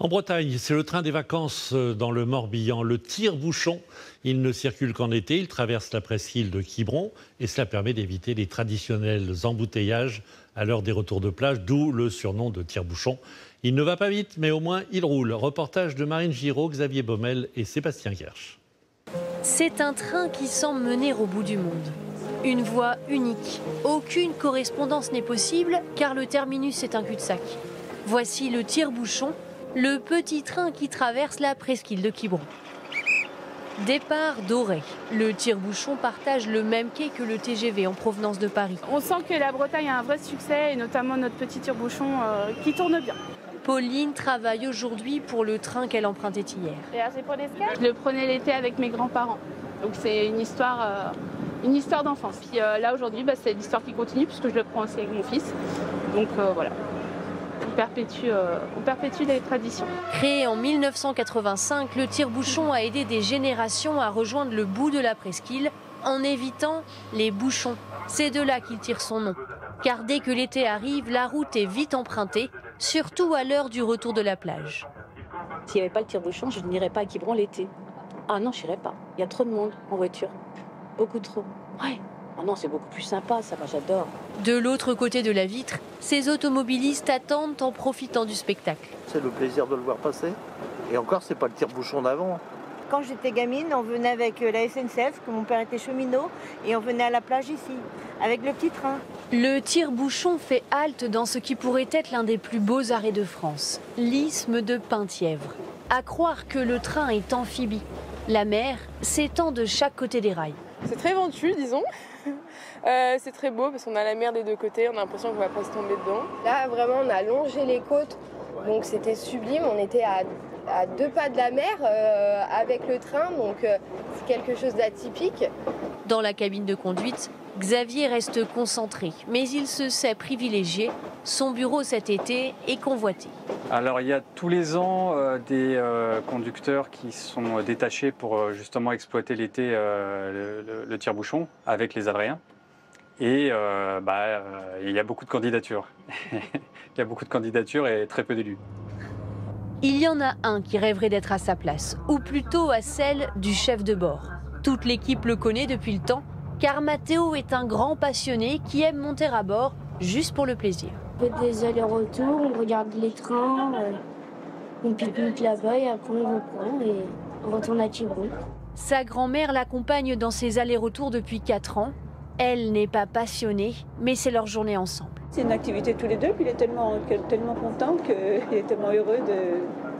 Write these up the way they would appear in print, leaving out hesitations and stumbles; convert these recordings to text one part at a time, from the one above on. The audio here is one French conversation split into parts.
En Bretagne, c'est le train des vacances dans le Morbihan, le tire-bouchon. Il ne circule qu'en été, il traverse la presqu'île de Quiberon et cela permet d'éviter les traditionnels embouteillages à l'heure des retours de plage, d'où le surnom de tire-bouchon. Il ne va pas vite, mais au moins il roule. Reportage de Marine Giraud, Xavier Baumel et Sébastien Kersch. C'est un train qui semble mener au bout du monde. Une voie unique. Aucune correspondance n'est possible car le terminus est un cul-de-sac. Voici le tire-bouchon, le petit train qui traverse la presqu'île de Quiberon. Départ d'Auray. Le tire-bouchon partage le même quai que le TGV en provenance de Paris. On sent que la Bretagne a un vrai succès et notamment notre petit tire-bouchon qui tourne bien. Pauline travaille aujourd'hui pour le train qu'elle empruntait hier. Je le prenais l'été avec mes grands-parents. Donc c'est une histoire d'enfance. Puis là aujourd'hui, c'est l'histoire qui continue puisque je le prends aussi avec mon fils. Donc voilà. On perpétue les traditions. Créé en 1985, le tire-bouchon a aidé des générations à rejoindre le bout de la presqu'île en évitant les bouchons. C'est de là qu'il tire son nom. Car dès que l'été arrive, la route est vite empruntée, surtout à l'heure du retour de la plage. S'il n'y avait pas le tire-bouchon, je n'irais pas à Quiberon l'été. Ah non, je n'irais pas. Il y a trop de monde en voiture. Beaucoup trop. Ouais. Oh non, c'est beaucoup plus sympa, ça, moi j'adore. De l'autre côté de la vitre, ces automobilistes attendent en profitant du spectacle. C'est le plaisir de le voir passer. Et encore, c'est pas le tire-bouchon d'avant. Quand j'étais gamine, on venait avec la SNCF, que mon père était cheminot, et on venait à la plage ici, avec le petit train. Le tire-bouchon fait halte dans ce qui pourrait être l'un des plus beaux arrêts de France, l'isthme de Penthièvre. À croire que le train est amphibie. La mer s'étend de chaque côté des rails. C'est très ventu, disons. C'est très beau parce qu'on a la mer des deux côtés, on a l'impression qu'on va pas se tomber dedans. Là, vraiment, on a longé les côtes, donc c'était sublime. On était à 2 pas de la mer avec le train, donc c'est quelque chose d'atypique. Dans la cabine de conduite, Xavier reste concentré, mais il se sait privilégié. Son bureau cet été est convoité. Alors il y a tous les ans des conducteurs qui sont détachés pour justement exploiter l'été le tire-bouchon avec les Adriens. Et il y a beaucoup de candidatures. Il y a beaucoup de candidatures et très peu d'élus. Il y en a un qui rêverait d'être à sa place, ou plutôt à celle du chef de bord. Toute l'équipe le connaît depuis le temps, car Mathéo est un grand passionné qui aime monter à bord juste pour le plaisir. On fait des allers-retours, on regarde les trains, on pique-nique là-bas et après on reprend et on retourne à Quiberon. Sa grand-mère l'accompagne dans ses allers-retours depuis 4 ans. Elle n'est pas passionnée, mais c'est leur journée ensemble. C'est une activité tous les deux, puis il est tellement content qu'il est tellement heureux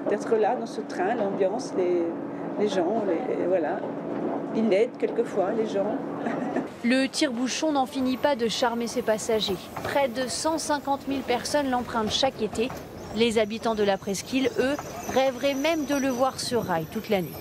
d'être là dans ce train, l'ambiance, les gens, voilà. Il aide quelquefois les gens. Le tire-bouchon n'en finit pas de charmer ses passagers. Près de 150 000 personnes l'empruntent chaque été. Les habitants de la presqu'île, eux, rêveraient même de le voir sur rail toute l'année.